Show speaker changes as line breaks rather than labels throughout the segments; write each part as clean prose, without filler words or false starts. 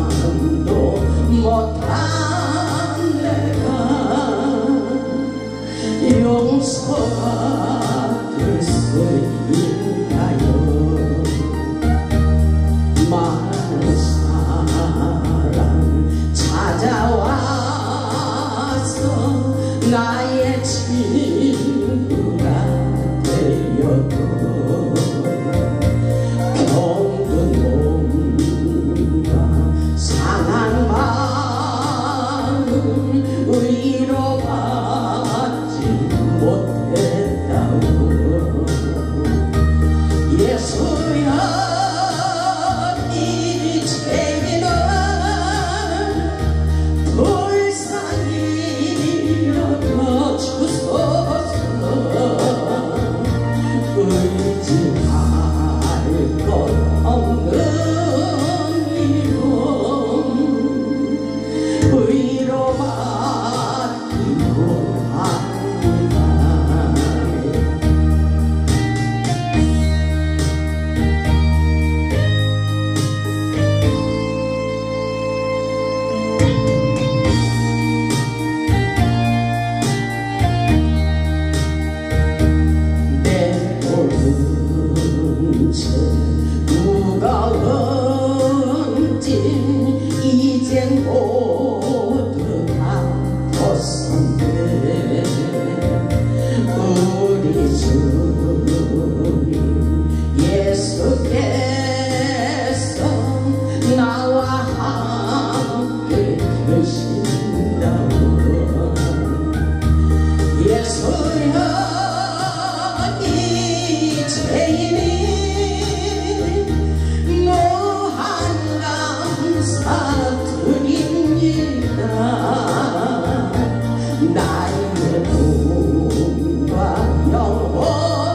얼마도 못한 내가 용서받을 수 있나요? 많은 사람 찾아와서 나의 친구가 되어도 병든 몸과 상한 마음 위로받지 못했다고. 예수여 이제는 불쌍히 여겨주소서. 의지할 것 없는 이름 위로받기로 합니다. 내 모른 채 무거운지 이젠 모두 다 벗었네. 우리 주님 예수께서 나와 함께 계신다고. 예수여 이제는 무한 감사드립니다. 나의 몸과 영혼까지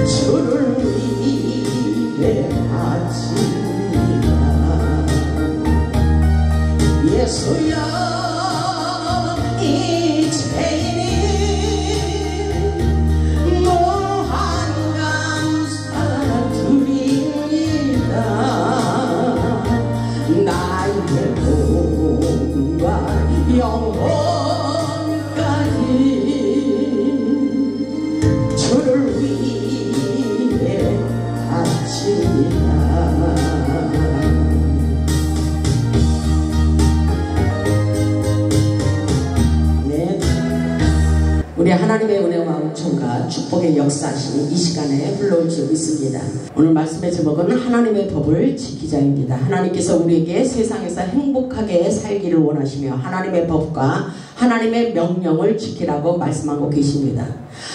주를 위해 바칩니다. 예수여 이제는 무한 감사드립니다. 나의 몸과 영혼까지 주를 위해 바칩니다. 우리 하나님의 은혜와 은총과 축복의 역사하심이 이 시간에 흘러오시고 있습니다. 오늘 말씀의 제목은 하나님의 법을 지키자입니다. 하나님께서 우리에게 세상에서 행복하게 살기를 원하시며 하나님의 법과 하나님의 명령을 지키라고 말씀하고 계십니다.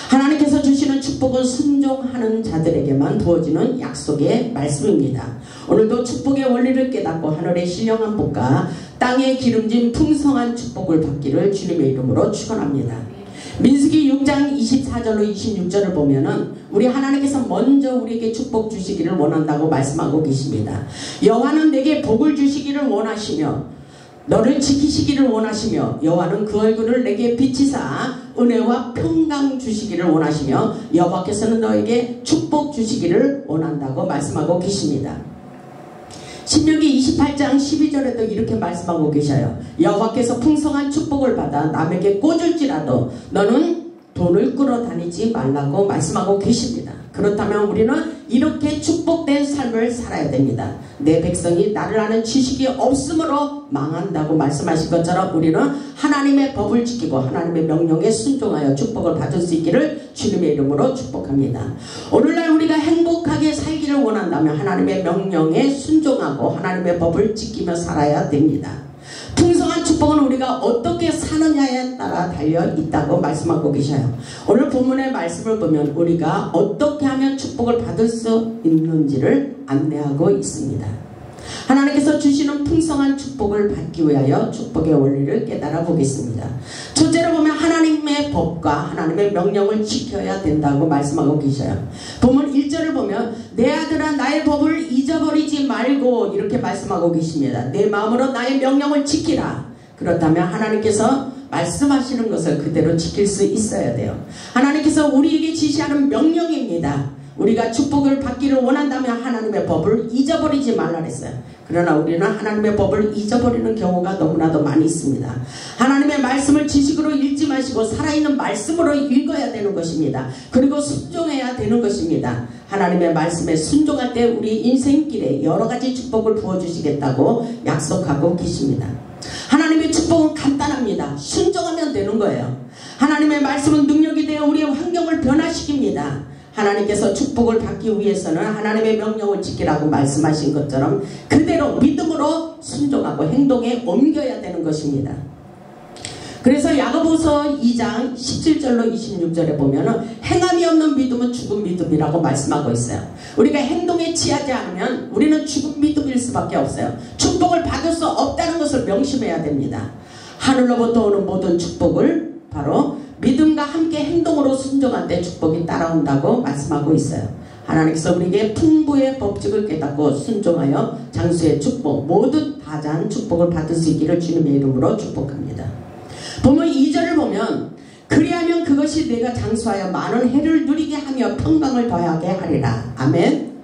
하나님께서 주시는 축복은 순종하는 자들에게만 부어지는 약속의 말씀입니다. 오늘도 축복의 원리를 깨닫고 하늘의 신령한 복과 땅에 기름진 풍성한 축복을 받기를 주님의 이름으로 축원합니다. 민수기 6장 24절로 26절을 보면은 우리 하나님께서 먼저 우리에게 축복 주시기를 원한다고 말씀하고 계십니다. 여호와는 내게 복을 주시기를 원하시며 너를 지키시기를 원하시며 여호와는 그 얼굴을 내게 비치사 은혜와 평강 주시기를 원하시며 여호와께서는 너에게 축복 주시기를 원한다고 말씀하고 계십니다. 신명기 28장 12절에도 이렇게 말씀하고 계셔요. 여호와께서 풍성한 축복을 받아 남에게 꽂을지라도 너는 돈을 끌어다니지 말라고 말씀하고 계십니다. 그렇다면 우리는 이렇게 축복된 삶을 살아야 됩니다. 내 백성이 나를 아는 지식이 없으므로 망한다고 말씀하신 것처럼 우리는 하나님의 법을 지키고 하나님의 명령에 순종하여 축복을 받을 수 있기를 주님의 이름으로 축복합니다. 오늘날 우리가 행복하게 살기를 원한다면 하나님의 명령에 순종하고 하나님의 법을 지키며 살아야 됩니다. 풍성한 축복은 우리가 어떻게 사느냐에 따라 달려있다고 말씀하고 계셔요. 오늘 본문의 말씀을 보면 우리가 어떻게 하면 축복을 받을 수 있는지를 안내하고 있습니다. 하나님께서 주시는 풍성한 축복을 받기 위하여 축복의 원리를 깨달아 보겠습니다. 첫째로 보면 하나님의 법과 하나님의 명령을 지켜야 된다고 말씀하고 계셔요. 본문 1절을 보면 내 아들아 나의 법을 잊어버리지 말고 이렇게 말씀하고 계십니다. 내 마음으로 나의 명령을 지키라. 그렇다면 하나님께서 말씀하시는 것을 그대로 지킬 수 있어야 돼요. 하나님께서 우리에게 지시하는 명령입니다. 우리가 축복을 받기를 원한다면 하나님의 법을 잊어버리지 말라 그랬어요. 그러나 우리는 하나님의 법을 잊어버리는 경우가 너무나도 많이 있습니다. 하나님의 말씀을 지식으로 읽지 마시고 살아있는 말씀으로 읽어야 되는 것입니다. 그리고 순종해야 되는 것입니다. 하나님의 말씀에 순종할 때 우리 인생길에 여러가지 축복을 부어주시겠다고 약속하고 계십니다. 하나님의 축복은 간단합니다. 순종하면 되는 거예요. 하나님의 말씀은 능력이 되어 우리의 환경을 변화시킵니다. 하나님께서 축복을 받기 위해서는 하나님의 명령을 지키라고 말씀하신 것처럼 그대로 믿음으로 순종하고 행동에 옮겨야 되는 것입니다. 그래서 야고보서 2장 17절로 26절에 보면은 행함이 없는 믿음은 죽은 믿음이라고 말씀하고 있어요. 우리가 행동에 취하지 않으면 우리는 죽은 믿음일 수밖에 없어요. 축복을 받을 수 없다는 것을 명심해야 됩니다. 하늘로부터 오는 모든 축복을 바로 믿음과 함께 행동으로 순종할 때 축복이 따라온다고 말씀하고 있어요. 하나님께서 우리에게 풍부의 법칙을 깨닫고 순종하여 장수의 축복, 모든 다자한 축복을 받을 수 있기를 주님의 이름으로 축복합니다. 보면 2절을 보면 그리하면 그것이 내가 장수하여 많은 해를 누리게 하며 평강을 더하게 하리라. 아멘.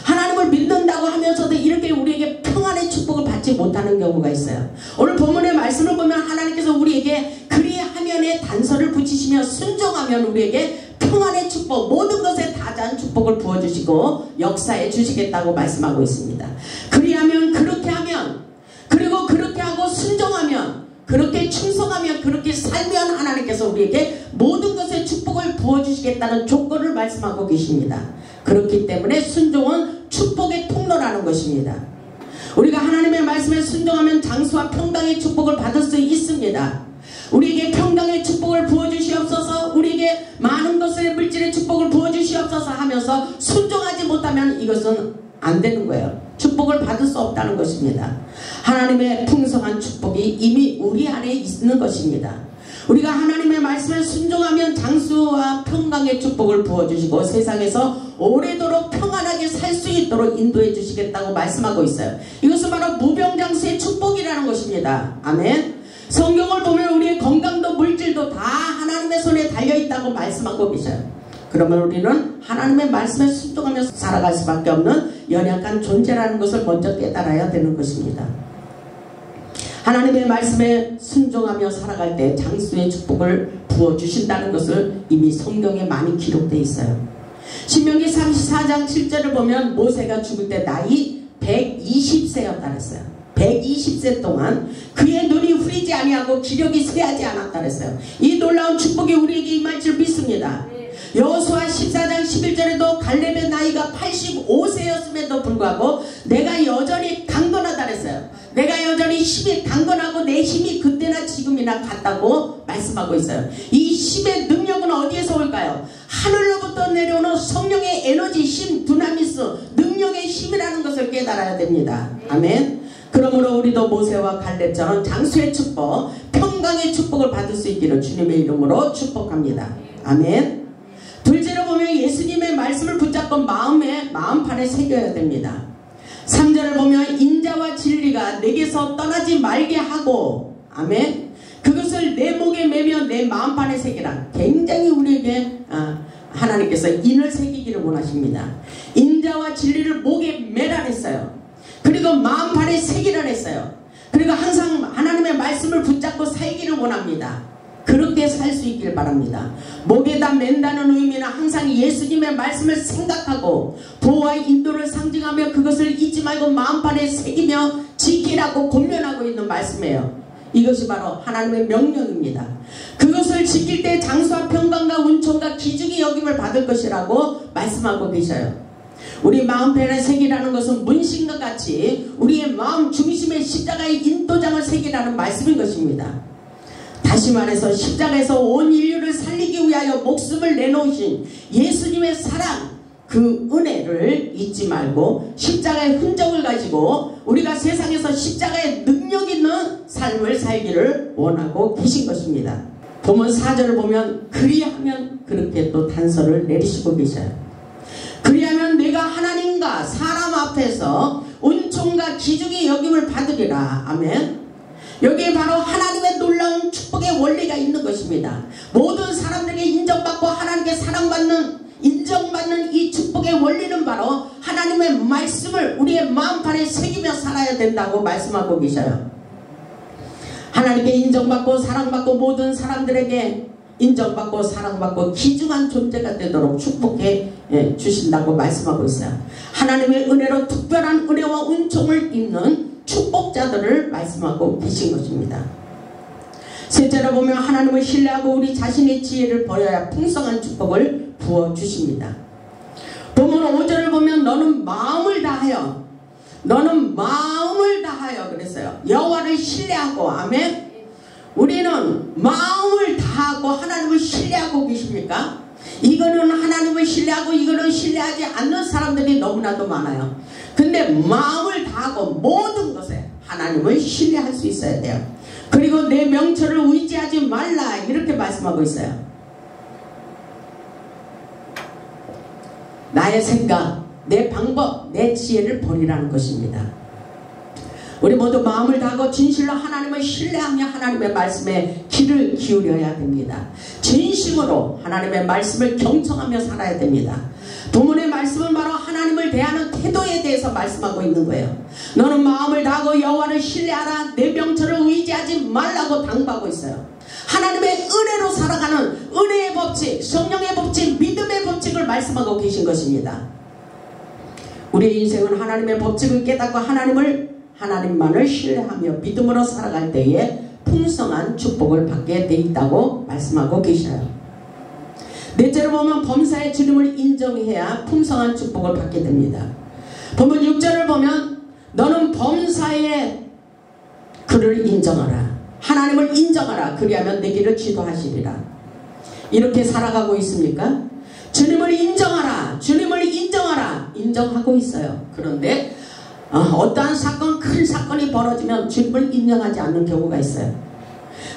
하나님을 믿는다고 하면서도 이렇게 우리에게 평안의 축복을 받지 못하는 경우가 있어요. 오늘 본문의 말씀을 보면 하나님께서 우리에게 그리하면의 단서를 붙이시며 순종하면 우리에게 평안의 축복, 모든 것에 다자한 축복을 부어주시고 역사해 주시겠다고 말씀하고 있습니다. 그리하면, 그렇게 하면, 그리고 그렇게 하고 순종하면, 그렇게 충성하면, 그렇게 살면 하나님께서 우리에게 모든 것에 축복을 부어주시겠다는 조건을 말씀하고 계십니다. 그렇기 때문에 순종은 축복의 통로라는 것입니다. 우리가 하나님의 말씀에 순종하면 장수와 평강의 축복을 받을 수 있습니다. 우리에게 평강의 축복을 부어주시옵소서, 우리에게 많은 것의 물질의 축복을 부어주시옵소서 하면서 순종하지 못하면 이것은 안 되는 거예요. 축복을 받을 수 없다는 것입니다. 하나님의 풍성한 축복이 이미 우리 안에 있는 것입니다. 우리가 하나님의 말씀에 순종하면 장수와 평강의 축복을 부어주시고 세상에서 오래도록 평안하게 살 수 있도록 인도해 주시겠다고 말씀하고 있어요. 이것은 바로 무병장수의 축복이라는 것입니다. 아멘. 성경을 보면 우리의 건강도 물질도 다 하나님의 손에 달려있다고 말씀하고 계셔요. 그러면 우리는 하나님의 말씀에 순종하며 살아갈 수밖에 없는 연약한 존재라는 것을 먼저 깨달아야 되는 것입니다. 하나님의 말씀에 순종하며 살아갈 때 장수의 축복을 부어주신다는 것을 이미 성경에 많이 기록되어 있어요. 신명기 34장 7절을 보면 모세가 죽을 때 나이 120세였다 그랬어요. 120세 동안 그의 눈이 흐리지 아니하고 기력이 쇠하지 않았다 그랬어요. 이 놀라운 축복이 우리에게 임할 줄 믿습니다. 여호수아 14장 11절에도 갈렙의 나이가 85세였음에도 불구하고 내가 여전히 강건하다 그랬어요. 내가 여전히 힘이 강건하고 내 힘이 그때나 지금이나 같다고 말씀하고 있어요. 이 힘의 능력은 어디에서 올까요? 하늘로부터 내려오는 성령의 에너지, 힘, 두나미스, 능력의 힘이라는 것을 깨달아야 됩니다. 아멘. 그러므로 우리도 모세와 갈렙처럼 장수의 축복, 평강의 축복을 받을 수 있기를 주님의 이름으로 축복합니다. 아멘. 둘째로 보면 예수님의 말씀을 붙잡고 마음판에 새겨야 됩니다. 3절을 보면 인자와 진리가 내게서 떠나지 말게 하고, 아멘. 그것을 내 목에 매며 내 마음판에 새기라. 굉장히 우리에게 하나님께서 인을 새기기를 원하십니다. 인자와 진리를 목에 매라 했어요. 그리고 마음판에 새기라 했어요. 그리고 항상 하나님의 말씀을 붙잡고 살기를 원합니다. 그렇게 살 수 있길 바랍니다. 목에다 맨다는 의미는 항상 예수님의 말씀을 생각하고 보호와 인도를 상징하며 그것을 잊지 말고 마음판에 새기며 지키라고 권면하고 있는 말씀이에요. 이것이 바로 하나님의 명령입니다. 그것을 지킬 때 장수와 평강과 은총과 기중이 여김을 받을 것이라고 말씀하고 계셔요. 우리 마음판에 새기라는 것은 문신과 같이 우리의 마음 중심의 십자가의 인도장을 새기라는 말씀인 것입니다. 다시 말해서 십자가에서 온 인류를 살리기 위하여 목숨을 내놓으신 예수님의 사랑, 그 은혜를 잊지 말고 십자가의 흔적을 가지고 우리가 세상에서 십자가의 능력 있는 삶을 살기를 원하고 계신 것입니다. 보면 4절을 보면 그리하면 그렇게 또 단서를 내리시고 계셔요. 그리하면 내가 하나님과 사람 앞에서 은총과 기중의 여김을 받으리라. 아멘. 여기에 바로 하나님의 놀라운 축복의 원리가 있는 것입니다. 모든 사람들에게 인정받고 하나님께 사랑받는 인정받는 이 축복의 원리는 바로 하나님의 말씀을 우리의 마음판에 새기며 살아야 된다고 말씀하고 계셔요. 하나님께 인정받고 사랑받고 모든 사람들에게 인정받고 사랑받고 귀중한 존재가 되도록 축복해 주신다고 말씀하고 있어요. 하나님의 은혜로 특별한 은혜와 은총을 입는 축복자들을 말씀하고 계신 것입니다. 셋째로 보면 하나님을 신뢰하고 우리 자신의 지혜를 버려야 풍성한 축복을 부어주십니다. 본문 5절을 보면 너는 마음을 다하여 그랬어요. 여호와를 신뢰하고. 아멘. 우리는 마음을 다하고 하나님을 신뢰하고 계십니까? 이거는 하나님을 신뢰하고 이거는 신뢰하지 않는 사람들이 너무나도 많아요. 근데 마음을 다하고 모든 것에 하나님을 신뢰할 수 있어야 돼요. 그리고 내 명철을 의지하지 말라 이렇게 말씀하고 있어요. 나의 생각, 내 방법, 내 지혜를 버리라는 것입니다. 우리 모두 마음을 다하고 진실로 하나님을 신뢰하며 하나님의 말씀에 귀를 기울여야 됩니다. 진심으로 하나님의 말씀을 경청하며 살아야 됩니다. 본문의 말씀은 바로 하나님을 대하는 태도에 대해서 말씀하고 있는 거예요. 너는 마음을 다하고 여호와를 신뢰하라. 내 명철을 의지하지 말라고 당부하고 있어요. 하나님의 은혜로 살아가는 은혜의 법칙, 성령의 법칙, 믿음의 법칙을 말씀하고 계신 것입니다. 우리의 인생은 하나님의 법칙을 깨닫고 하나님만을 신뢰하며 믿음으로 살아갈 때에 풍성한 축복을 받게 돼 있다고 말씀하고 계셔요. 넷째로 보면 범사의 주님을 인정해야 풍성한 축복을 받게 됩니다. 본문 6절을 보면 너는 범사의 그를 인정하라. 하나님을 인정하라. 그리하면 내게를 지도하시리라. 이렇게 살아가고 있습니까? 주님을 인정하라. 주님을 인정하라. 인정하고 있어요. 그런데 어떠한 사건, 큰 사건이 벌어지면 주님을 인정하지 않는 경우가 있어요.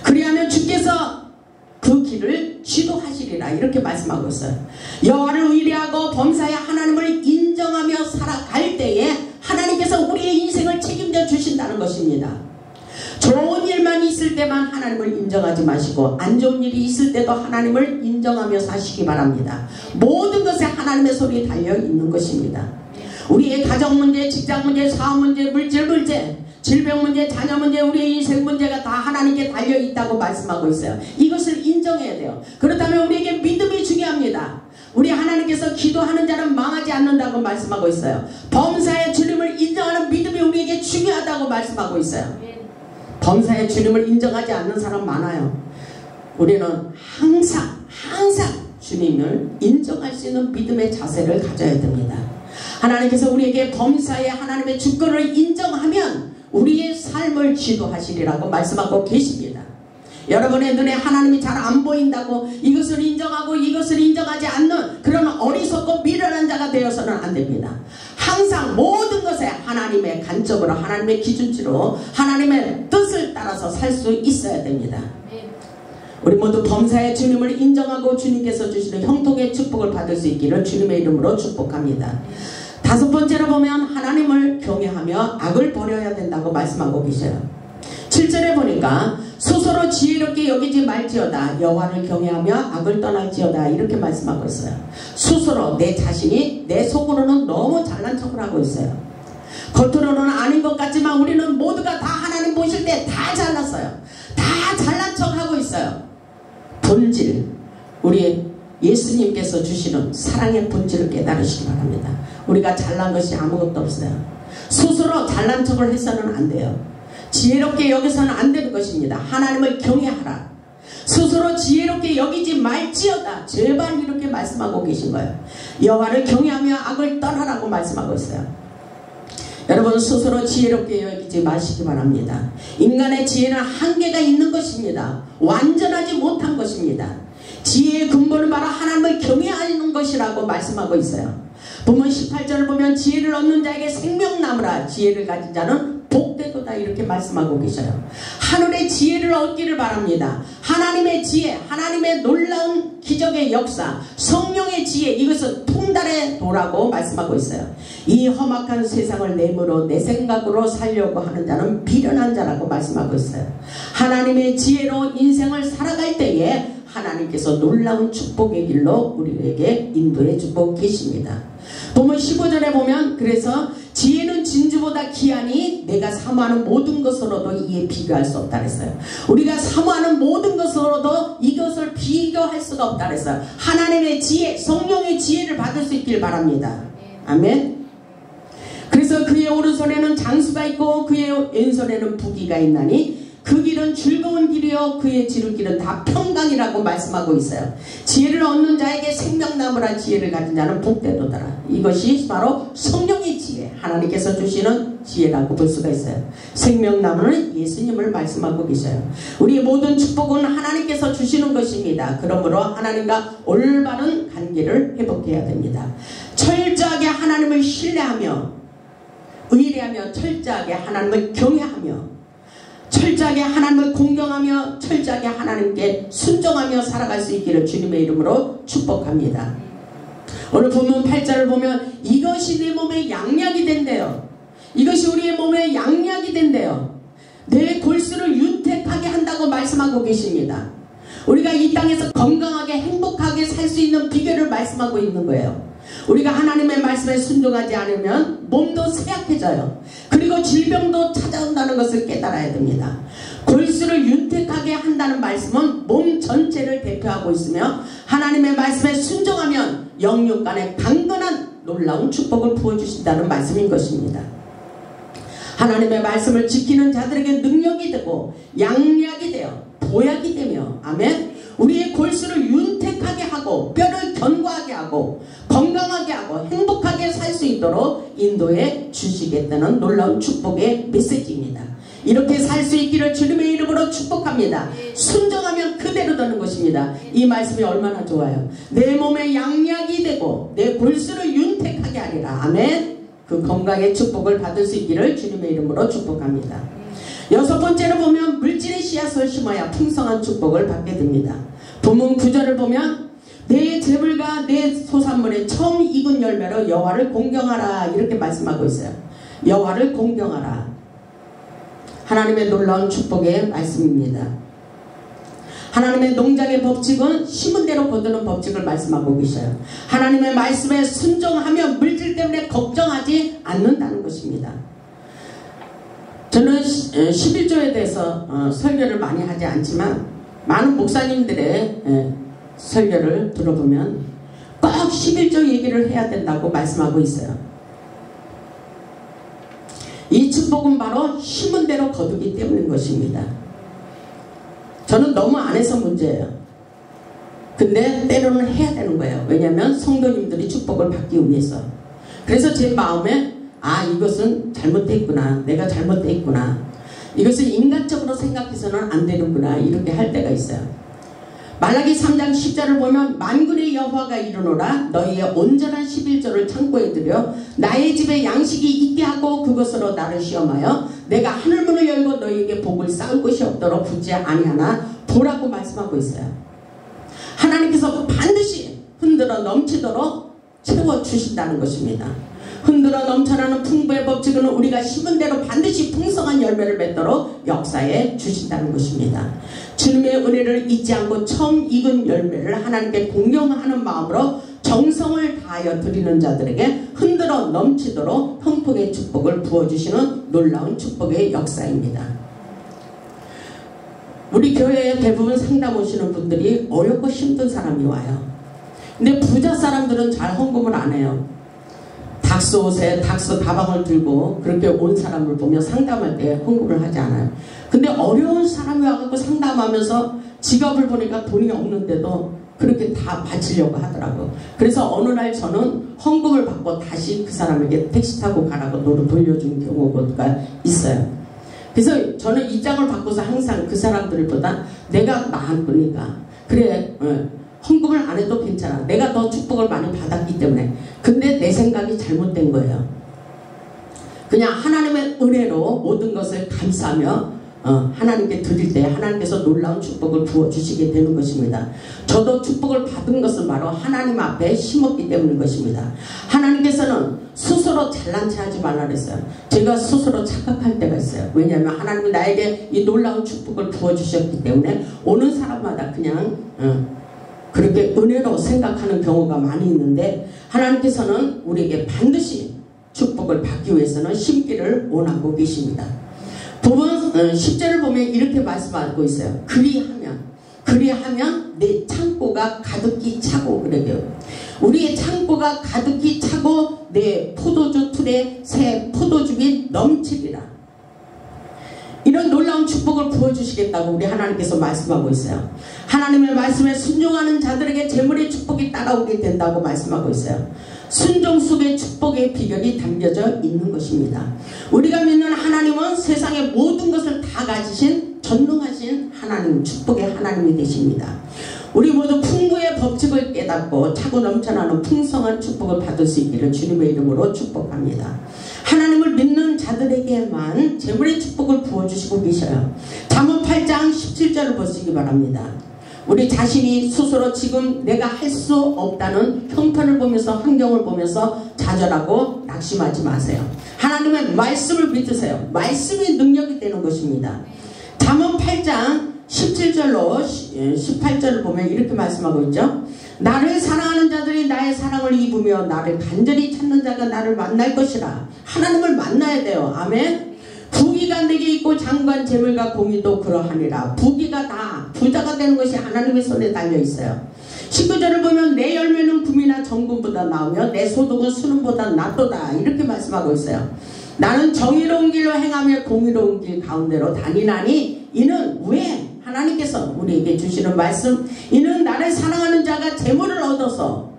그리하면 주께서 그 길을 지도하시리라 이렇게 말씀하고 있어요. 여호와를 의뢰하고 범사에 하나님을 인정하며 살아갈 때에 하나님께서 우리의 인생을 책임져 주신다는 것입니다. 좋은 일만 있을 때만 하나님을 인정하지 마시고 안 좋은 일이 있을 때도 하나님을 인정하며 사시기 바랍니다. 모든 것에 하나님의 손이 달려있는 것입니다. 우리의 가정 문제, 직장 문제, 사업 문제, 물질 문제, 질병 문제, 자녀 문제, 우리의 인생 문제가 다 하나님께 달려있다고 말씀하고 있어요. 이것을 인정해야 돼요. 그렇다면 우리에게 믿음이 중요합니다. 우리 하나님께서 기도하는 자는 망하지 않는다고 말씀하고 있어요. 범사의 주님을 인정하는 믿음이 우리에게 중요하다고 말씀하고 있어요. 범사의 주님을 인정하지 않는 사람 많아요. 우리는 항상 주님을 인정할 수 있는 믿음의 자세를 가져야 됩니다. 하나님께서 우리에게 범사의 하나님의 주권을 인정하면 우리의 삶을 지도하시리라고 말씀하고 계십니다. 여러분의 눈에 하나님이 잘 안 보인다고 이것을 인정하고 이것을 인정하지 않는 그런 어리석고 미련한 자가 되어서는 안 됩니다. 항상 모든 것에 하나님의 관점으로 하나님의 기준치로 하나님의 뜻을 따라서 살 수 있어야 됩니다. 우리 모두 범사의 주님을 인정하고 주님께서 주시는 형통의 축복을 받을 수 있기를 주님의 이름으로 축복합니다. 다섯 번째로 보면 하나님을 경외하며 악을 버려야 된다고 말씀하고 계셔요. 7절에 보니까 스스로 지혜롭게 여기지 말지어다. 여호와를 경외하며 악을 떠날지어다. 이렇게 말씀하고 있어요. 스스로 내 자신이 내 속으로는 너무 잘난 척을 하고 있어요. 겉으로는 아닌 것 같지만 우리는 모두가 다 하나님 보실 때 다 잘났어요. 다 잘난 척하고 있어요. 본질, 우리 예수님께서 주시는 사랑의 본질을 깨달으시기 바랍니다. 우리가 잘난 것이 아무것도 없어요. 스스로 잘난 척을 해서는 안 돼요. 지혜롭게 여기서는 안 되는 것입니다. 하나님을 경외하라. 스스로 지혜롭게 여기지 말지어다. 제발 이렇게 말씀하고 계신 거예요. 여호와를 경외하며 악을 떠나라고 말씀하고 있어요. 여러분 스스로 지혜롭게 여기지 마시기 바랍니다. 인간의 지혜는 한계가 있는 것입니다. 완전하지 못한 것입니다. 지혜의 근본은 바로 하나님을 경외하는 것이라고 말씀하고 있어요. 본문 18절을 보면 지혜를 얻는 자에게 생명 나무라. 지혜를 가진 자는 복되도다. 이렇게 말씀하고 계셔요. 하늘의 지혜를 얻기를 바랍니다. 하나님의 지혜, 하나님의 놀라운 기적의 역사, 성령의 지혜, 이것은 통달의 도라고 말씀하고 있어요. 이 험악한 세상을 내므로 내 생각으로 살려고 하는 자는 비련한 자라고 말씀하고 있어요. 하나님의 지혜로 인생을 살아갈 때에 하나님께서 놀라운 축복의 길로 우리에게 인도해 주고 계십니다. 보면 15절에 보면 그래서 지혜는 진주보다 귀하니 내가 사모하는 모든 것으로도 이에 비교할 수 없다 그랬어요. 우리가 사모하는 모든 것으로도 이것을 비교할 수가 없다 그랬어요. 하나님의 지혜, 성령의 지혜를 받을 수 있길 바랍니다. 아멘. 그래서 그의 오른손에는 장수가 있고 그의 왼손에는 부귀가 있나니 그 길은 즐거운 길이요 그의 지름길은 다 평강이라고 말씀하고 있어요. 지혜를 얻는 자에게 생명나무라 지혜를 가진 자는 복되도다. 이것이 바로 성령의 지혜, 하나님께서 주시는 지혜라고 볼 수가 있어요. 생명나무는 예수님을 말씀하고 계셔요. 우리의 모든 축복은 하나님께서 주시는 것입니다. 그러므로 하나님과 올바른 관계를 회복해야 됩니다. 철저하게 하나님을 신뢰하며 의뢰하며 철저하게 하나님을 경외하며 철저하게 하나님을 공경하며 철저하게 하나님께 순종하며 살아갈 수 있기를 주님의 이름으로 축복합니다. 오늘 본문 8절을 보면 이것이 내 몸에 양약이 된대요. 이것이 우리의 몸에 양약이 된대요. 내 골수를 윤택하게 한다고 말씀하고 계십니다. 우리가 이 땅에서 건강하게 행복하게 살 수 있는 비결을 말씀하고 있는 거예요. 우리가 하나님의 말씀에 순종하지 않으면 몸도 쇠약해져요. 그리고 질병도 찾아온다는 것을 깨달아야 됩니다. 골수를 윤택하게 한다는 말씀은 몸 전체를 대표하고 있으며 하나님의 말씀에 순종하면 영육 간에 강건한 놀라운 축복을 부어주신다는 말씀인 것입니다. 하나님의 말씀을 지키는 자들에게 능력이 되고 양약이 되어 보약이 되며 아멘. 우리의 골수를 윤택하게 하고 뼈를 견고하게 하고 건강하게 하고 행복하게 살 수 있도록 인도해 주시겠다는 놀라운 축복의 메시지입니다. 이렇게 살 수 있기를 주님의 이름으로 축복합니다. 순종하면 그대로 되는 것입니다. 이 말씀이 얼마나 좋아요. 내 몸에 양약이 되고 내 골수를 윤택하게 하리라. 아멘. 그 건강의 축복을 받을 수 있기를 주님의 이름으로 축복합니다. 여섯 번째로 보면 물질의 씨앗을 심어야 풍성한 축복을 받게 됩니다. 본문 9절을 보면 내 재물과 내 소산물의 처음 익은 열매로 여호와를 공경하라 이렇게 말씀하고 있어요. 여호와를 공경하라. 하나님의 놀라운 축복의 말씀입니다. 하나님의 농장의 법칙은 심은 대로 거두는 법칙을 말씀하고 계셔요. 하나님의 말씀에 순종하며 물질 때문에 걱정하지 않는다는 것입니다. 저는 11조에 대해서 설교를 많이 하지 않지만 많은 목사님들의 설교를 들어보면 꼭 11조 얘기를 해야 된다고 말씀하고 있어요. 이 축복은 바로 심은 대로 거두기 때문인 것입니다. 저는 너무 안 해서 문제예요. 근데 때로는 해야 되는 거예요. 왜냐하면 성도님들이 축복을 받기 위해서. 그래서 제 마음에 이것은 잘못되어 있구나. 내가 잘못되어 있구나. 이것을 인간적으로 생각해서는 안 되는구나. 이렇게 할 때가 있어요. 말라기 3장 10절을 보면 만군의 여호와가 이르노라 너희의 온전한 11조를 창고에 들여 나의 집에 양식이 있게 하고 그것으로 나를 시험하여 내가 하늘문을 열고 너희에게 복을 쌓을 곳이 없도록 붙지 아니하나 보라고 말씀하고 있어요. 하나님께서 반드시 흔들어 넘치도록 채워주신다는 것입니다. 흔들어 넘쳐나는 풍부의 법칙은 우리가 심은 대로 반드시 풍성한 열매를 맺도록 역사해 주신다는 것입니다. 주님의 은혜를 잊지 않고 처음 익은 열매를 하나님께 공경하는 마음으로 정성을 다하여 드리는 자들에게 흔들어 넘치도록 형통의 축복을 부어주시는 놀라운 축복의 역사입니다. 우리 교회에 대부분 상담 오시는 분들이 어렵고 힘든 사람이 와요. 근데 부자 사람들은 잘 헌금을 안 해요. 닥스 옷에 닥스 가방을 들고 그렇게 온 사람을 보면 상담할 때 헌금을 하지 않아요. 근데 어려운 사람이 와갖고 상담하면서 지갑을 보니까 돈이 없는데도 그렇게 다 바치려고 하더라고요. 그래서 어느 날 저는 헌금을 받고 다시 그 사람에게 택시 타고 가라고 돈을 돌려준 경우가 있어요. 그래서 저는 입장을 바꿔서 항상 그 사람들보다 내가 나았으니까 그래 헌금을 안 해도 괜찮아. 내가 더 축복을 많이 받았기 때문에. 근데 내 생각이 잘못된 거예요. 그냥 하나님의 은혜로 모든 것을 감사하며 하나님께 드릴 때 하나님께서 놀라운 축복을 부어주시게 되는 것입니다. 저도 축복을 받은 것은 바로 하나님 앞에 심었기 때문인 것입니다. 하나님께서는 스스로 잘난 체 하지 말라 그랬어요. 제가 스스로 착각할 때가 있어요. 왜냐하면 하나님이 나에게 이 놀라운 축복을 부어주셨기 때문에 오는 사람마다 그냥 그렇게 은혜로 생각하는 경우가 많이 있는데, 하나님께서는 우리에게 반드시 축복을 받기 위해서는 심기를 원하고 계십니다. 부분 10절을 보면 이렇게 말씀하고 있어요. 그리하면 내 창고가 가득히 차고, 그래요. 우리의 창고가 가득히 차고 내 포도주 틀에 새 포도즙이 넘치리라. 이런 놀라운 축복을 부어주시겠다고 우리 하나님께서 말씀하고 있어요. 하나님의 말씀에 순종하는 자들에게 재물의 축복이 따라오게 된다고 말씀하고 있어요. 순종 속에 축복의 비결이 담겨져 있는 것입니다. 우리가 믿는 하나님은 세상의 모든 것을 다 가지신 전능하신 하나님, 축복의 하나님이 되십니다. 우리 모두 풍부의 법칙을 깨닫고 차고 넘쳐나는 풍성한 축복을 받을 수 있기를 주님의 이름으로 축복합니다. 하나님을 믿는 자들에게만 재물의 축복을 부어주시고 계셔요. 잠언 8장 17절을 보시기 바랍니다. 우리 자신이 스스로 지금 내가 할 수 없다는 형편을 보면서, 환경을 보면서 좌절하고 낙심하지 마세요. 하나님의 말씀을 믿으세요. 말씀이 능력이 되는 것입니다. 잠언 8장 17절로 18절을 보면 이렇게 말씀하고 있죠. 나를 사랑하는 자들이 나의 사랑을 입으며 나를 간절히 찾는 자가 나를 만날 것이라. 하나님을 만나야 돼요. 아멘. 부귀가 내게 있고 장관 재물과 공의도 그러하니라. 부귀가 다 부자가 되는 것이 하나님의 손에 달려 있어요. 19절을 보면 내 열매는 금이나 정금보다 나으며 내 소득은 수능보다 낫도다. 이렇게 말씀하고 있어요. 나는 정의로운 길로 행하며 공의로운 길 가운데로 다니나니 이는 왜? 하나님께서 우리에게 주시는 말씀, 이는 나를 사랑하는 자가 재물을 얻어서,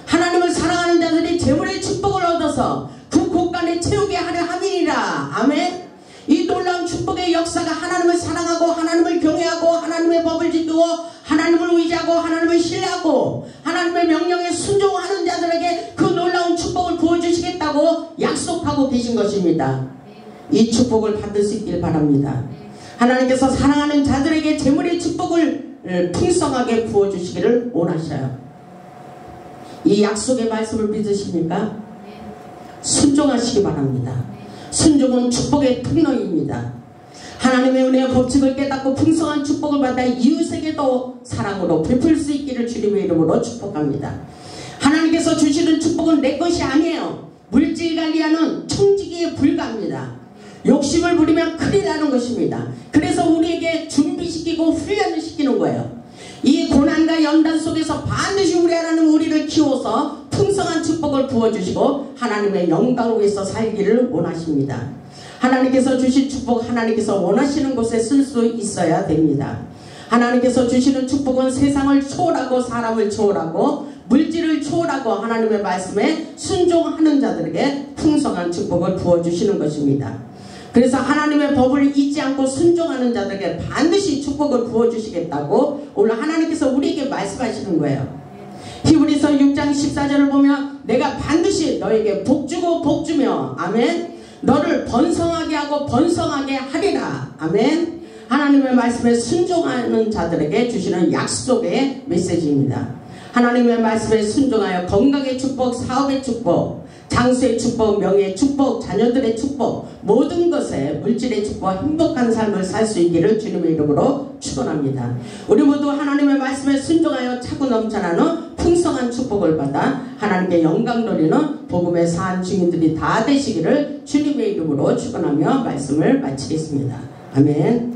하나님을 사랑하는 자들이 재물의 축복을 얻어서 그 곳간에 채우게 하려 함이니라. 아멘. 이 놀라운 축복의 역사가 하나님을 사랑하고 하나님을 경외하고 하나님의 법을 지키고 하나님을 의지하고 하나님을 신뢰하고 하나님의 명령에 순종하는 자들에게 그 놀라운 축복을 부어주시겠다고 약속하고 계신 것입니다. 이 축복을 받을 수 있길 바랍니다. 하나님께서 사랑하는 자들에게 재물의 축복을 풍성하게 부어주시기를 원하셔요. 이 약속의 말씀을 믿으십니까? 순종하시기 바랍니다. 순종은 축복의 통로입니다. 하나님의 은혜의 법칙을 깨닫고 풍성한 축복을 받아 이웃에게도 사랑으로 베풀 수 있기를 주님의 이름으로 축복합니다. 하나님께서 주시는 축복은 내 것이 아니에요. 물질 관리하는 청지기에 불과합니다. 욕심을 부리면 큰일 나는 것입니다. 그래서 우리에게 준비시키고 훈련을 시키는 거예요. 이 고난과 연단 속에서 반드시 우리 하나님 우리를 키워서 풍성한 축복을 부어주시고 하나님의 영광을 위해서 살기를 원하십니다. 하나님께서 주신 축복, 하나님께서 원하시는 곳에 쓸 수 있어야 됩니다. 하나님께서 주시는 축복은 세상을 초월하고 사람을 초월하고 물질을 초월하고 하나님의 말씀에 순종하는 자들에게 풍성한 축복을 부어주시는 것입니다. 그래서 하나님의 법을 잊지 않고 순종하는 자들에게 반드시 축복을 부어주시겠다고 오늘 하나님께서 우리에게 말씀하시는 거예요. 히브리서 6장 14절을 보면 내가 반드시 너에게 복주고 복주며 아멘, 너를 번성하게 하고 번성하게 하리라. 아멘. 하나님의 말씀에 순종하는 자들에게 주시는 약속의 메시지입니다. 하나님의 말씀에 순종하여 건강의 축복, 사업의 축복, 장수의 축복, 명예의 축복, 자녀들의 축복, 모든 것에 물질의 축복, 행복한 삶을 살 수 있기를 주님의 이름으로 축원합니다. 우리 모두 하나님의 말씀에 순종하여 차고 넘쳐나는 풍성한 축복을 받아 하나님께 영광 돌리는 복음의 사한 증인들이 다 되시기를 주님의 이름으로 축원하며 말씀을 마치겠습니다. 아멘.